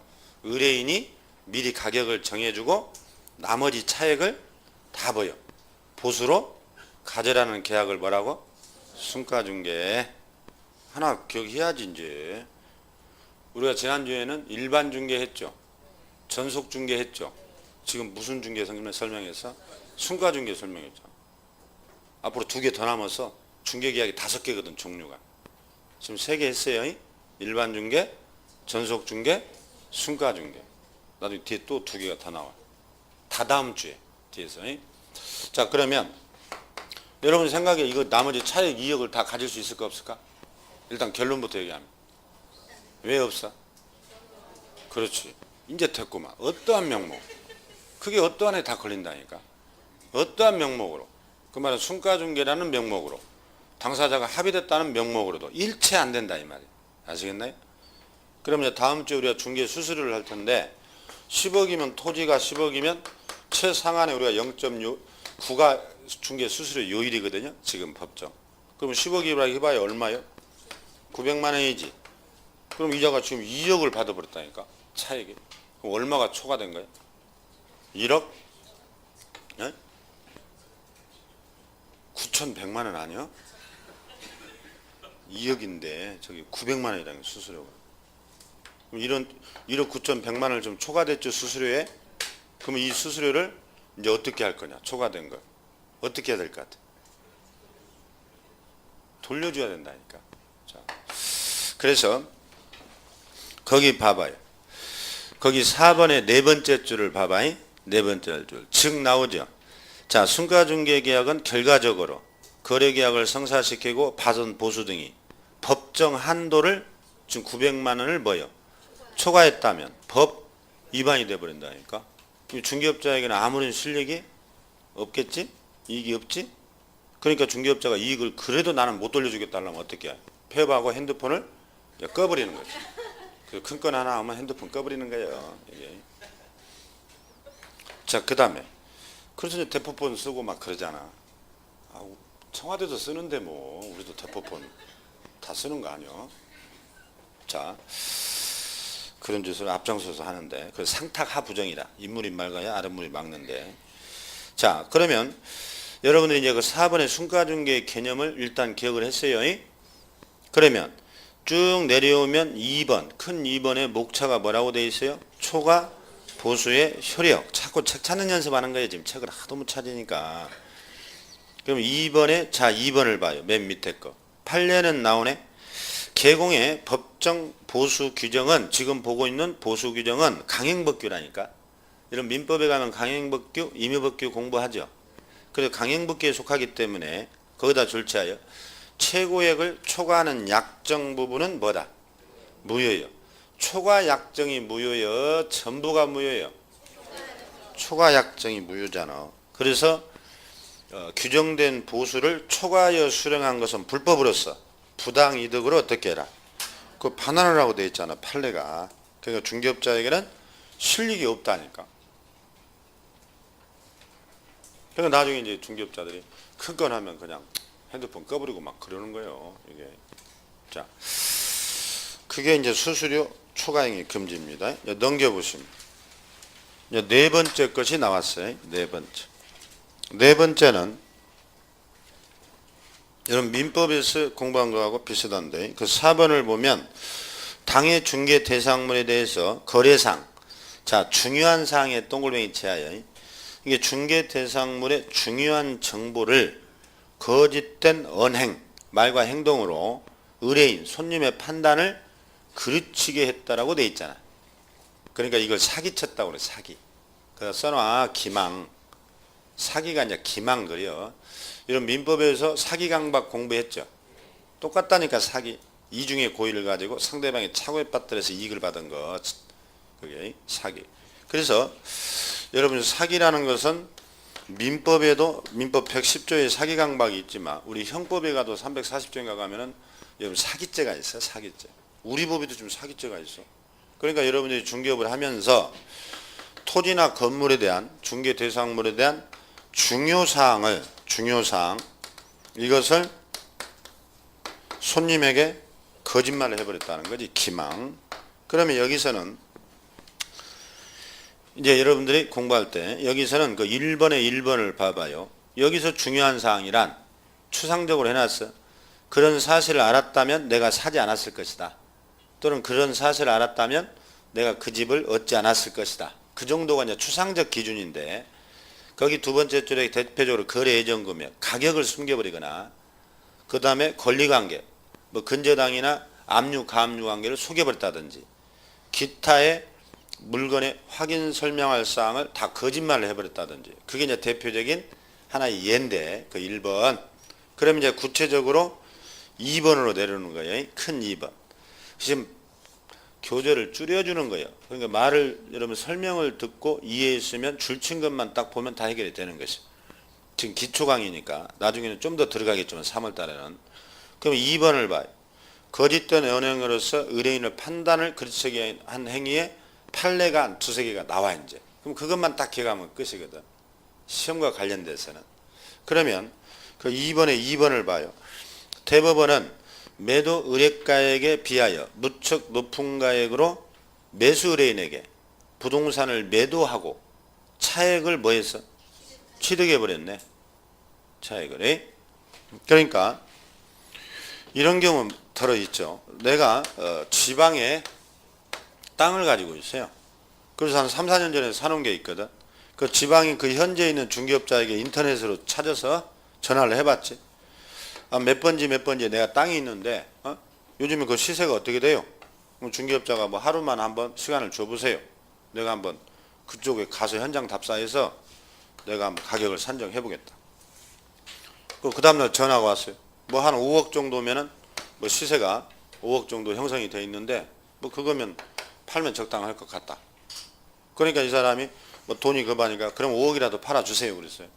의뢰인이 미리 가격을 정해주고 나머지 차액을 다 보수로 가져라는 계약을 뭐라고? 순가중개. 하나 기억해야지 이제. 우리가 지난주에는 일반 중개 했죠. 전속 중개 했죠. 지금 무슨 중개 설명해서? 순가중개 설명했죠. 앞으로 2개 더 남아서 중개계약이 5개거든 종류가. 지금 3개 했어요. 일반 중개, 전속 중개, 순가중개. 나중에 뒤에 또 2개가 더 나와. 다 다음 주에 뒤에서. 자 그러면 여러분 생각에 이거 나머지 차액 2억을 다 가질 수 있을까 없을까? 일단 결론부터 얘기하면 왜 없어? 그렇지. 이제 됐구만. 어떠한 명목. 그게 어떠한 애 다 걸린다니까. 어떠한 명목으로. 그 말은 순가중개라는 명목으로 당사자가 합의됐다는 명목으로도 일체 안 된다 이 말이에요. 아시겠나요? 그럼 이제 다음 주에 우리가 중개 수수료를 할 텐데 10억이면 토지가 10억이면 최상한에 우리가 0.9가 중개 수수료 요율이거든요. 지금 법정. 그럼 10억이라 해봐야 얼마요? 900만 원이지. 그럼 이자가 지금 2억을 받아버렸다니까. 차액이. 그럼 얼마가 초과된 거예요? 1억? 네? 9,100만 원 아니요? 2억인데 저기 900만 원이라는 수수료가. 그럼 1억 9,100만 원을 좀 초과됐죠 수수료에? 그럼 이 수수료를 이제 어떻게 할 거냐? 초과된 거. 어떻게 해야 될 것 같아? 돌려줘야 된다니까. 자, 그래서 거기 봐봐요. 거기 4번의 네 번째 줄을 봐봐요. 네 번째 줄. 즉 나오죠. 자, 순가중개계약은 결과적으로 거래계약을 성사시키고 파손 보수 등이 법정 한도를 지금 900만 원을 초과했다면 법 위반이 돼버린다니까. 중개업자에게는 아무런 실력이 없겠지? 이익이 없지? 그러니까 중개업자가 이익을 그래도 나는 못 돌려주겠다 하려면 어떻게 해? 폐업하고 핸드폰을 꺼버리는 거지. 큰 건 하나 하면 핸드폰 꺼버리는 거예요. 이게. 자, 그 다음에 그래서 이제 대포폰 쓰고 막 그러잖아. 아, 청와대도 쓰는데 뭐 우리도 대포폰 다 쓰는 거 아니야? 자, 그런 짓을 앞장서서 하는데 그 상탁하 부정이다. 인물이 맑아야 아랫물이 막는데. 자, 그러면 여러분들이 이제 그 4번의 순가중계 개념을 일단 기억을 했어요. 그러면 쭉 내려오면 2번, 큰 2번의 목차가 뭐라고 되어 있어요? 초가 보수의 효력. 자꾸 책 찾는 연습하는 거예요. 지금 책을 하도 못 찾으니까. 그럼 2번에, 자, 2번을 봐요. 맨 밑에 거. 판례는 나오네. 개공의 법정 보수 규정은, 지금 보고 있는 보수 규정은 강행법규라니까. 이런 민법에 가면 강행법규, 임의법규 공부하죠. 그래서 강행법규에 속하기 때문에 거기다 졸지하여 최고액을 초과하는 약정 부분은 뭐다? 무효요. 초과 약정이 무효요. 전부가 무효요. 초과 약정이 무효잖아. 그래서 규정된 보수를 초과하여 수령한 것은 불법으로서 부당이득으로 어떻게 해라? 그 반환을 하고 되어 있잖아. 판례가. 그러니까 중개업자에게는 실익이 없다니까. 그러니까 나중에 이제 중개업자들이 큰 건 하면 그냥 핸드폰 꺼버리고 막 그러는 거예요. 이게. 자, 그게 이제 수수료 초과행위 금지입니다. 넘겨보시면. 네 번째 것이 나왔어요. 네 번째. 네 번째는 여러분 민법에서 공부한 거하고 비슷한데 그 4번을 보면 당해 중개 대상물에 대해서 거래상. 자, 중요한 사항에 동글뱅이 치하여 이게 중개 대상물의 중요한 정보를 거짓된 언행, 말과 행동으로 의뢰인, 손님의 판단을 그르치게 했다라고 돼 있잖아. 그러니까 이걸 사기쳤다고 그래, 사기. 그래서 써놔, 기망. 사기가 아니라 기망 그려. 이런 민법에서 사기 강박 공부했죠. 똑같다니까 사기. 이중의 고의를 가지고 상대방의 착오에 빠뜨려서 이익을 받은 것. 그게 사기. 그래서 여러분 사기라는 것은 민법에도 민법 110조에 사기 강박이 있지만 우리 형법에 가도 340조인가 가면은 여러분 사기죄가 있어요. 사기죄. 우리 법에도 좀 사기죄가 있어. 그러니까 여러분들이 중개업을 하면서 토지나 건물에 대한 중개 대상물에 대한 중요사항 이것을 손님에게 거짓말을 해버렸다는 거지. 기망. 그러면 여기서는 이제 여러분들이 공부할 때 여기서는 그 1번의 1번을 봐봐요. 여기서 중요한 사항이란 추상적으로 해놨어. 그런 사실을 알았다면 내가 사지 않았을 것이다. 또는 그런 사실을 알았다면 내가 그 집을 얻지 않았을 것이다. 그 정도가 이제 추상적 기준인데 거기 두 번째 줄에 대표적으로 거래 예정 금액, 가격을 숨겨버리거나 그 다음에 권리관계, 뭐 근저당이나 압류, 가압류 관계를 속여버렸다든지 기타의 물건의 확인 설명할 사항을 다 거짓말을 해버렸다든지 그게 이제 대표적인 하나의 예인데 그 1번. 그럼 이제 구체적으로 2번으로 내려오는 거예요. 큰 2번. 지금 교재를 줄여주는 거예요. 그러니까 말을 여러분 설명을 듣고 이해했으면 줄친 것만 딱 보면 다 해결이 되는 것이죠. 지금 기초 강의니까 나중에는 좀 더 들어가겠지만 3월 달에는. 그럼 2번을 봐요. 거짓된 언행으로서 의뢰인의 판단을 그르치게 한 행위에 판례가 한 두세 개가 나와 이제. 그럼 그것만 딱 기억하면 끝이거든. 시험과 관련돼서는. 그러면 그 2번에 2번을 봐요. 대법원은 매도 의뢰가액에 비하여 무척 높은 가액으로 매수 의뢰인에게 부동산을 매도하고 차액을 뭐해서 취득해버렸네. 차액을. 그러니까 이런 경우 들어있죠. 내가 지방에 땅을 가지고 있어요. 그래서 한 3, 4년 전에 사놓은 게 있거든. 그 지방인 그 현재 있는 중개업자에게 인터넷으로 찾아서 전화를 해봤지. 아, 몇 번지 내가 땅이 있는데 요즘에 그 시세가 어떻게 돼요? 중개업자가 뭐 하루만 한번 시간을 줘보세요. 내가 한번 그쪽에 가서 현장 답사해서 내가 한번 가격을 산정해 보겠다. 그 다음날 전화가 왔어요. 뭐 한 5억 정도면은 뭐 시세가 5억 정도 형성이 돼 있는데 뭐 그거면 팔면 적당할 것 같다. 그러니까 이 사람이 뭐 돈이 급하니까 그럼 5억이라도 팔아주세요 그랬어요.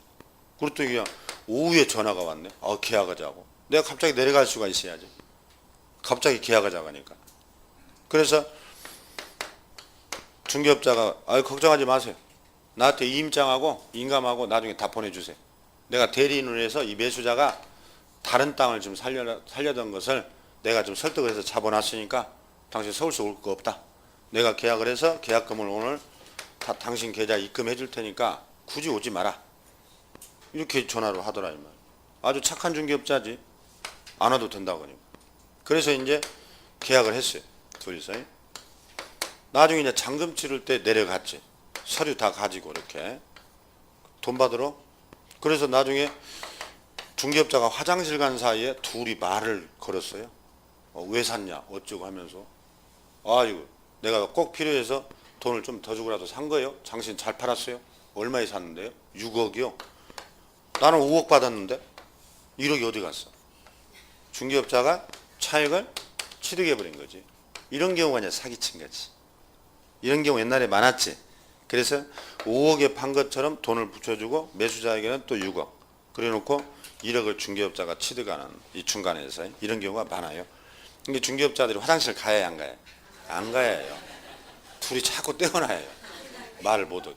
그랬더니 그냥 오후에 전화가 왔네. 계약하자고. 내가 갑자기 내려갈 수가 있어야지. 갑자기 계약하자고 하니까. 그래서 중개업자가 걱정하지 마세요. 나한테 이임장하고 인감하고 나중에 다 보내주세요. 내가 대리인을 해서 이 매수자가 다른 땅을 좀 살려던 것을 내가 좀 설득을 해서 잡아놨으니까 당신 서울서 올 거 없다. 내가 계약을 해서 계약금을 오늘 다 당신 계좌에 입금해 줄 테니까 굳이 오지 마라. 이렇게 전화로 하더라 이 말. 아주 착한 중개업자지. 안 와도 된다고 하니까. 그래서 이제 계약을 했어요. 둘이서. 나중에 이제 잔금 치를 때 내려갔지. 서류 다 가지고 이렇게 돈 받으러. 그래서 나중에 중개업자가 화장실 간 사이에 둘이 말을 걸었어요. 왜 샀냐 어쩌고 하면서. 아이고 내가 꼭 필요해서 돈을 좀 더 주고라도 산 거예요. 당신 잘 팔았어요. 얼마에 샀는데요? 6억이요. 나는 5억 받았는데 1억이 어디 갔어? 중개업자가 차익을 취득해버린 거지. 이런 경우가 이제 사기친 거지. 이런 경우 옛날에 많았지. 그래서 5억에 판 것처럼 돈을 붙여주고 매수자에게는 또 6억. 그래 놓고 1억을 중개업자가 취득하는 이 중간에서 이런 경우가 많아요. 근데 중개업자들이 화장실 가야 안 가요? 안 가야요. 둘이 자꾸 떼어놔요. 말을 못하게.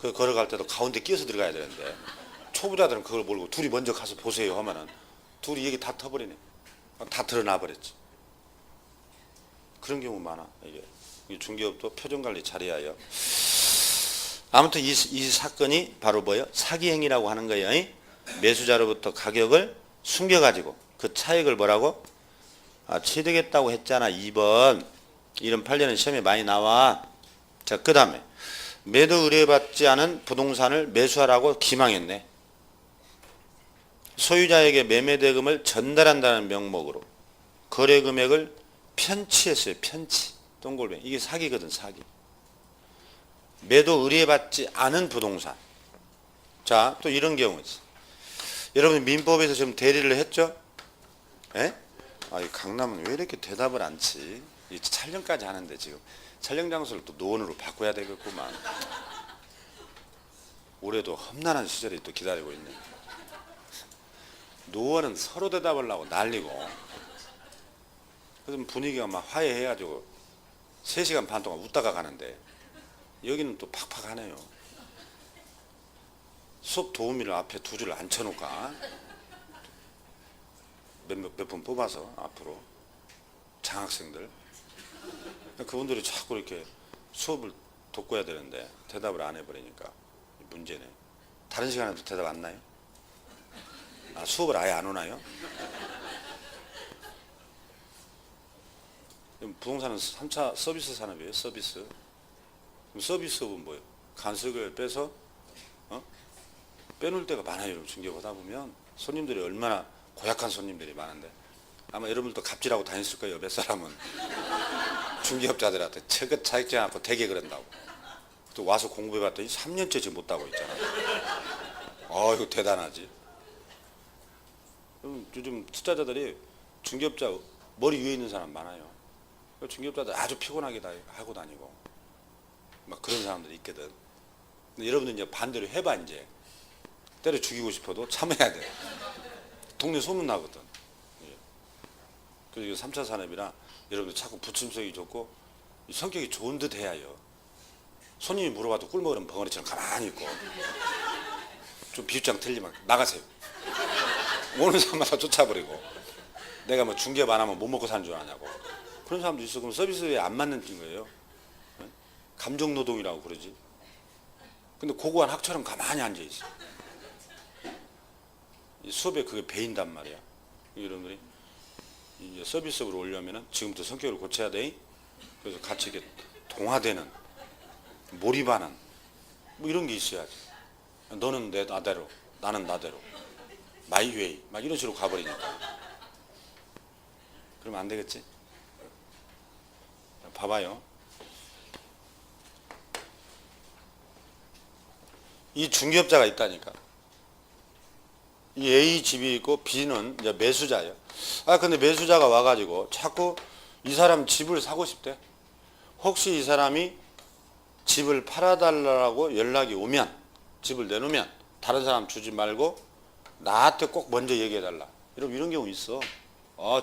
그 걸어갈 때도 가운데 끼어서 들어가야 되는데 초보자들은 그걸 모르고 둘이 먼저 가서 보세요 하면은 둘이 얘기 다 터버리네. 다 드러나 버렸지. 그런 경우 많아. 이게 중개업도 표정관리 잘해야 해요. 아무튼 이 사건이 바로 뭐예요? 사기행위라고 하는 거예요. 매수자로부터 가격을 숨겨가지고 그 차익을 뭐라고? 취득했다고 했잖아. 2번. 이런 판례는 시험에 많이 나와. 자, 그 다음에 매도 의뢰받지 않은 부동산을 매수하라고 기망했네. 소유자에게 매매대금을 전달한다는 명목으로 거래 금액을 편취했어요. 편취. 동골뱅이. 이게 사기거든, 사기. 매도 의뢰받지 않은 부동산. 자, 또 이런 경우지. 여러분 민법에서 지금 대리를 했죠? 예? 이 강남은 왜 이렇게 대답을 안 치? 이 촬영까지 하는데 지금 촬영 장소를 또 노원으로 바꿔야 되겠구만. 올해도 험난한 시절이 또 기다리고 있네. 노원은 서로 대답을 하고 난리고. 그래서 분위기가 막 화해해가지고 3시간 반 동안 웃다가 가는데 여기는 또 팍팍하네요. 수업 도우미를 앞에 2줄을 앉혀놓을까? 몇 분 뽑아서 앞으로 장학생들. 그분들이 자꾸 이렇게 수업을 돕고야 되는데 대답을 안 해버리니까 문제네. 다른 시간에도 대답 안 나요? 수업을 아예 안 오나요? 부동산은 3차 서비스 산업이에요. 서비스. 그럼 서비스업은 뭐예요? 간섭을 빼서 빼놓을 때가 많아요. 중개보다 보면 손님들이 얼마나 고약한 손님들이 많은데 아마 여러분도 갑질하고 다녔을 거예요. 몇 사람은 중개업자들한테 처긋 자격증 않고 되게 그런다고. 또 와서 공부해봤더니 3년째 지금 못 따고 있잖아. 이거 대단하지. 요즘 투자자들이 중개업자 머리 위에 있는 사람 많아요. 중개업자들 아주 피곤하게 다 하고 다니고 막 그런 사람들이 있거든. 근데 여러분들 이제 반대로 해봐. 이제 때려 죽이고 싶어도 참아야 돼. 동네 소문 나거든. 그래서 3차 산업이라 여러분들 자꾸 부침성이 좋고 성격이 좋은 듯 해야요. 손님이 물어봐도 꿀 먹으면 벙어리처럼 가만히 있고 좀 비유장 틀리면 나가세요. 오는 사람마다 쫓아버리고 내가 뭐 중개업 안 하면 못 먹고 사는 줄 아냐고. 그런 사람도 있어. 그럼 서비스에 안 맞는 거예요. 감정노동이라고 그러지. 근데 고고한 학처럼 가만히 앉아있어. 수업에 그게 배인단 말이야. 여러분들이 이제 서비스업으로 오려면은 지금부터 성격을 고쳐야 돼. 그래서 같이 이렇게 동화되는, 몰입하는 뭐 이런 게 있어야지. 너는 내 나대로, 나는 나대로, 마이웨이 막 이런 식으로 가버리니까. 그러면 안 되겠지? 봐봐요. 이 중개업자가 있다니까. 이 A 집이 있고 B는 이제 매수자예요. 근데 매수자가 와가지고 자꾸 이 사람 집을 사고 싶대. 혹시 이 사람이 집을 팔아달라고 연락이 오면, 집을 내놓으면 다른 사람 주지 말고 나한테 꼭 먼저 얘기해달라. 여러분 이런 경우 있어.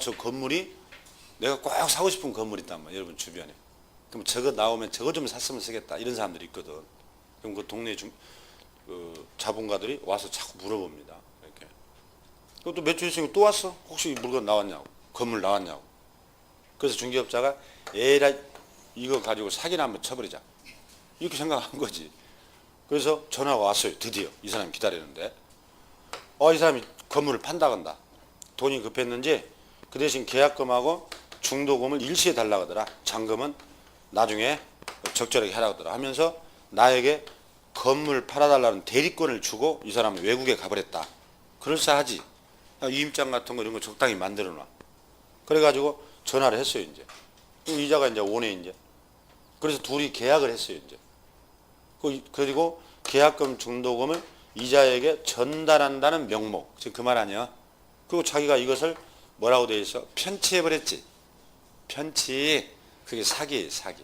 저 건물이 내가 꼭 사고 싶은 건물 있단 말이야. 여러분 주변에. 그럼 저거 나오면 저거 좀 샀으면 쓰겠다. 이런 사람들이 있거든. 그럼 그 동네 자본가들이 와서 자꾸 물어봅니다. 이렇게. 또 몇 주 있으니까 또 왔어? 혹시 물건 나왔냐고, 건물 나왔냐고. 그래서 중개업자가 에라 이거 가지고 사기나 한번 쳐버리자 이렇게 생각한 거지. 그래서 전화가 왔어요. 드디어 이 사람이 기다리는데 이 사람이 건물을 판다 간다. 돈이 급했는지 그 대신 계약금하고 중도금을 일시에 달라고 하더라. 잔금은 나중에 적절하게 하라고 하더라 하면서 나에게 건물 팔아달라는 대리권을 주고 이 사람은 외국에 가버렸다. 그럴싸하지. 위임장 같은 거 이런 거 적당히 만들어 놔. 그래가지고 전화를 했어요. 이제 이자가 이제 오네. 이제 그래서 둘이 계약을 했어요. 이제 그리고 계약금 중도금을 이자에게 전달한다는 명목, 즉 그 말 아니야. 그리고 자기가 이것을 뭐라고 돼 있어? 편취해버렸지. 편취. 그게 사기예요. 사기.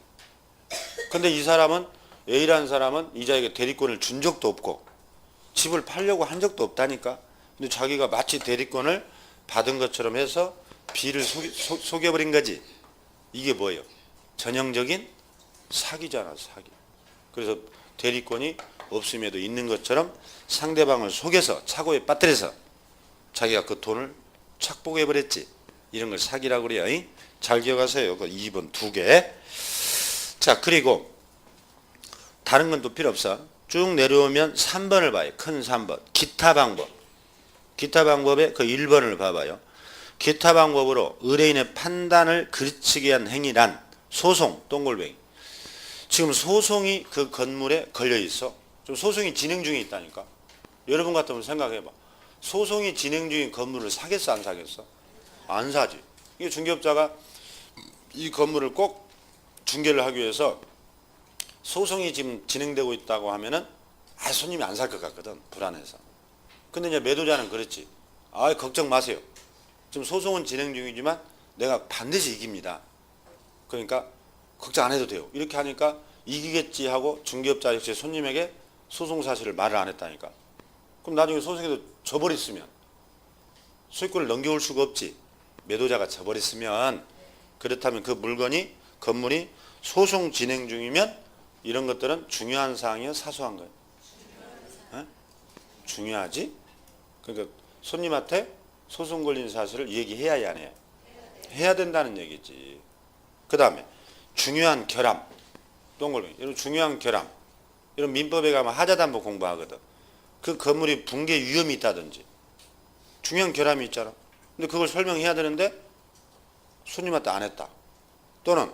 근데 이 사람은, A라는 사람은 이자에게 대리권을 준 적도 없고 집을 팔려고 한 적도 없다니까. 근데 자기가 마치 대리권을 받은 것처럼 해서 B를 속여버린 거지. 이게 뭐예요? 전형적인 사기잖아. 사기. 그래서 대리권이 없음에도 있는 것처럼 상대방을 속여서 착오에 빠뜨려서 자기가 그 돈을 착복해버렸지. 이런 걸 사기라고 그래요. 잘 기억하세요. 그 2번 2개. 자, 그리고 다른 건 또 필요 없어. 쭉 내려오면 3번을 봐요. 큰 3번. 기타 방법. 기타 방법의 그 1번을 봐봐요. 기타 방법으로 의뢰인의 판단을 그르치게 한 행위란 소송, 동글뱅이. 지금 소송이 그 건물에 걸려 있어. 좀 소송이 진행 중에 있다니까. 여러분 같으면 생각해봐. 소송이 진행 중인 건물을 사겠어, 안 사겠어? 안 사지. 이게 중개업자가 이 건물을 꼭 중개를 하기 위해서 소송이 지금 진행되고 있다고 하면은 손님이 안 살 것 같거든. 불안해서. 근데 이제 매도자는 그렇지. 걱정 마세요. 지금 소송은 진행 중이지만 내가 반드시 이깁니다. 그러니까 걱정 안 해도 돼요. 이렇게 하니까 이기겠지 하고 중개업자 역시 손님에게 소송 사실을 말을 안 했다니까. 그럼 나중에 소송에도 져버렸으면 소유권을 넘겨올 수가 없지. 매도자가 져버렸으면. 그렇다면 그 물건이, 건물이 소송 진행 중이면 이런 것들은 중요한 사항이요, 사소한 거예요? 중요하지. 그러니까 손님한테 소송 걸린 사실을 얘기해야 해, 안 해요? 해야 된다는 얘기지. 그 다음에 중요한 결함. 동글뱅이. 이런 중요한 결함. 이런 민법에 가면 하자담보 공부하거든. 그 건물이 붕괴 위험이 있다든지 중요한 결함이 있잖아. 근데 그걸 설명해야 되는데 손님한테 안 했다. 또는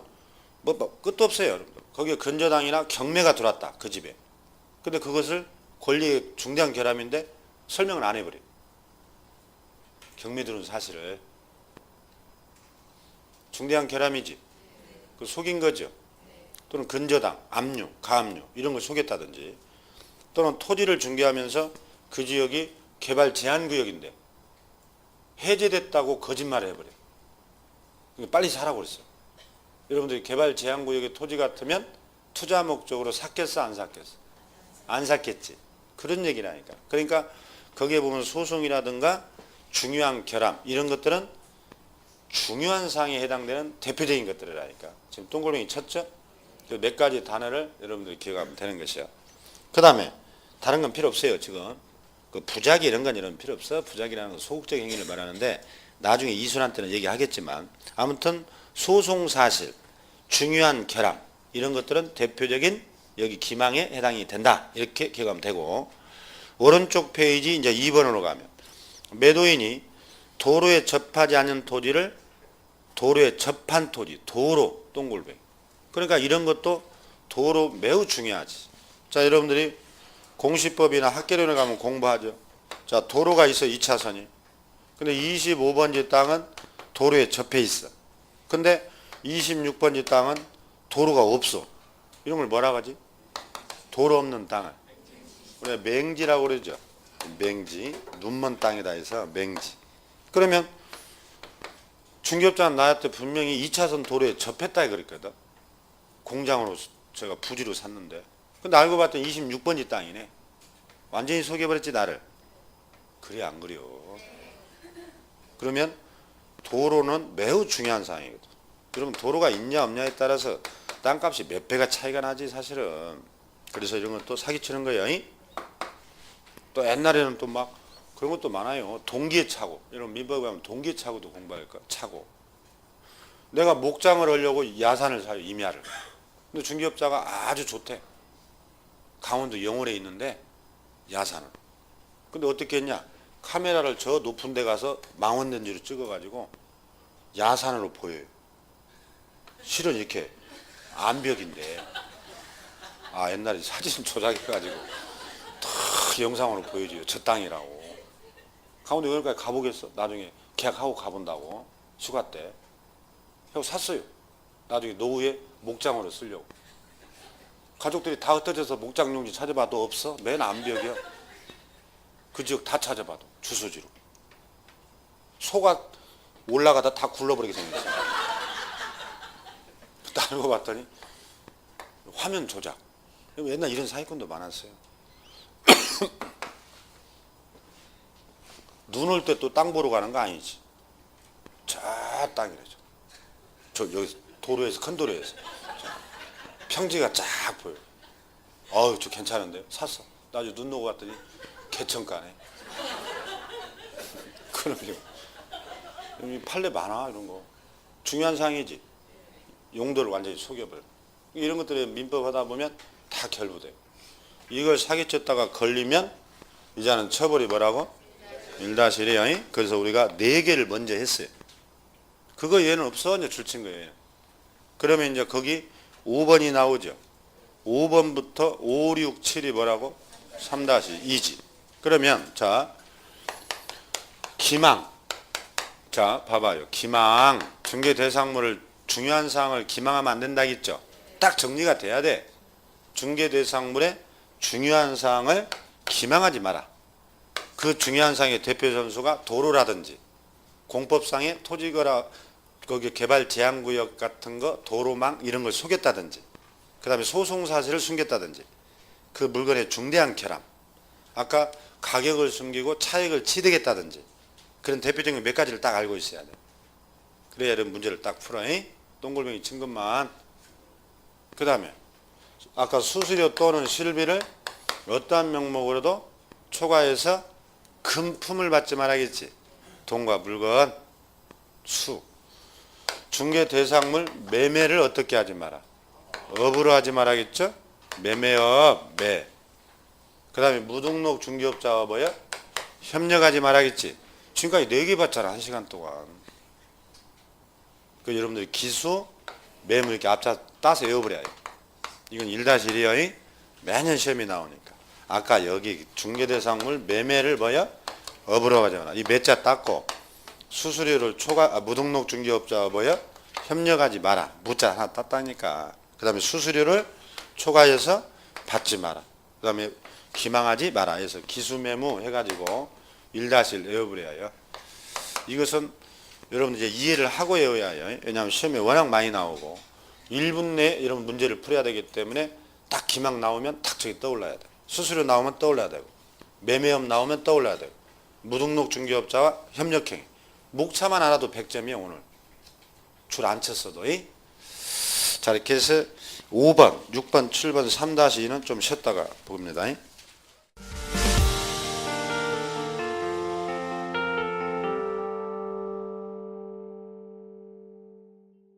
뭐 끝도 없어요. 여러분들. 거기에 근저당이나 경매가 들어왔다. 그 집에. 근데 그것을 권리의 중대한 결함인데 설명을 안 해버려. 경매 들어온 사실을. 중대한 결함이지. 그 속인 거죠. 또는 근저당, 압류, 가압류 이런 걸 속였다든지, 또는 토지를 중개하면서 그 지역이 개발 제한 구역인데 해제됐다고 거짓말을 해버려. 빨리 사라고 그랬어. 여러분들이 개발 제한 구역의 토지 같으면 투자 목적으로 샀겠어, 안 샀겠어? 안 샀겠지. 그런 얘기라니까. 그러니까 거기에 보면 소송이라든가 중요한 결함 이런 것들은 중요한 사항에 해당되는 대표적인 것들이라니까. 지금 동글뱅이 쳤죠? 그 몇 가지 단어를 여러분들이 기억하면 되는 것이요. 그 다음에 다른 건 필요 없어요. 지금 그 부작위 이런 건 필요 없어. 부작위라는 건 소극적 행위를 말하는데 나중에 이순환 때는 얘기하겠지만, 아무튼 소송 사실, 중요한 결함 이런 것들은 대표적인 여기 기망에 해당이 된다. 이렇게 기억하면 되고, 오른쪽 페이지 이제 2번으로 가면 매도인이 도로에 접하지 않은 토지를 도로에 접한 토지, 도로, 동글뱅이. 그러니까 이런 것도 도로 매우 중요하지. 자, 여러분들이 공시법이나 학계론에 가면 공부하죠. 자, 도로가 있어, 2차선이. 근데 25번지 땅은 도로에 접해 있어. 근데 26번지 땅은 도로가 없어. 이런 걸 뭐라고 하지? 도로 없는 땅을 우리가 맹지라고 그러죠. 맹지, 눈먼 땅이다 해서 맹지. 그러면 중개업자는 나한테 분명히 2차선 도로에 접했다 그랬거든. 공장으로 제가 부지로 샀는데, 근데 알고 봤더니 26번지 땅이네. 완전히 속여버렸지 나를. 그래 안 그려? 그러면 도로는 매우 중요한 사항이거든. 여러분 도로가 있냐 없냐에 따라서 땅값이 몇 배가 차이가 나지 사실은. 그래서 이런 것도 사기치는 거예요. 이? 또 옛날에는 또 막 그런 것도 많아요. 동기차고 이런 민법에 하면 동기차고도 공부할 거. 차고. 내가 목장을 하려고 야산을 사요. 임야를. 근데 중개업자가 아주 좋대. 강원도 영월에 있는데 야산을. 근데 어떻게 했냐? 카메라를 저 높은 데 가서 망원렌즈로 찍어가지고 야산으로 보여요. 실은 이렇게 암벽인데 옛날에 사진 조작해가지고 다 영상으로 보여줘요. 저 땅이라고. 강원도 여기까지 가보겠어? 나중에 계약하고 가본다고. 휴가 때. 하고 샀어요. 나중에 노후에 목장으로 쓰려고. 가족들이 다 흩어져서 목장 용지 찾아봐도 없어. 맨 암벽이야. 그 지역 다 찾아봐도 주소지로. 소가 올라가다 다 굴러버리게 생겼어. 알고 봤더니 화면 조작. 옛날 이런 사기꾼도 많았어요. 눈 올 때 또 땅 보러 가는 거 아니지. 저 땅이래죠. 저 여기 도로에서 큰 도로에서 평지가 쫙 보여. 저 괜찮은데요. 샀어. 나중에 눈 오고 갔더니 개천가네. 그럼요. 판례 많아 이런 거. 중요한 사항이지. 용도를 완전히 속여버려. 이런 것들이 민법 하다 보면 다 결부돼요. 이걸 사기쳤다가 걸리면 이제는 처벌이 뭐라고? 1-1이에요. 그래서 우리가 4개를 먼저 했어요. 그거 얘는 없어. 이제 줄친 거예요. 그러면 이제 거기 5번이 나오죠. 5번부터 5, 6, 7이 뭐라고? 3-2지. 그러면 자 기망. 자 봐봐요. 기망. 중개대상물을 중요한 사항을 기망하면 안 된다겠죠. 딱 정리가 돼야 돼. 중개대상물의 중요한 사항을 기망하지 마라. 그 중요한 사항의 대표 선수가 도로라든지 공법상의 토지거라 거기 개발 제한구역 같은 거 도로망 이런 걸 속였다든지 그 다음에 소송사실을 숨겼다든지 그 물건의 중대한 결함 아까 가격을 숨기고 차익을 취득했다든지 그런 대표적인 몇 가지를 딱 알고 있어야 돼. 그래야 이런 문제를 딱 풀어. 동글뱅이 친 것만. 그 다음에 아까 수수료 또는 실비를 어떠한 명목으로도 초과해서 금품을 받지 말아야겠지. 돈과 물건, 수. 중개대상물 매매를 어떻게 하지 마라. 업으로 하지 말아야겠죠. 매매업, 매. 그 다음에 무등록 중개업자업이야 협력하지 말아야겠지. 지금까지 4개 봤잖아. 1시간 동안. 그 여러분들이 기수, 매물 이렇게 앞자 따서 외워버려야 돼. 이건 1-1이요. 매년 시험이 나오니까. 아까 여기 중개대상물 매매를 뭐야? 업으로 하지 마라. 이 매자 땄고 수수료를 무등록 중개업자와 뭐야? 협력하지 마라. 무자 하나 땄다니까. 그 다음에 수수료를 초과해서 받지 마라. 그 다음에 기망하지 마라. 해서 기수매무 해가지고 1-1 외워버려요. 이것은 여러분 이제 이해를 하고 외워야 해요. 왜냐하면 시험에 워낙 많이 나오고 1분 내에 이런 문제를 풀어야 되기 때문에 딱 기망 나오면 딱 저기 떠올라야 돼. 수수료 나오면 떠올라야 되고 매매업 나오면 떠올라야 되고 무등록 중개업자와 협력행 목차만 알아도 100점이야 오늘. 줄 안 쳤어도. 자 이렇게 해서 5번, 6번, 7번, 3-2는 좀 쉬었다가 봅니다.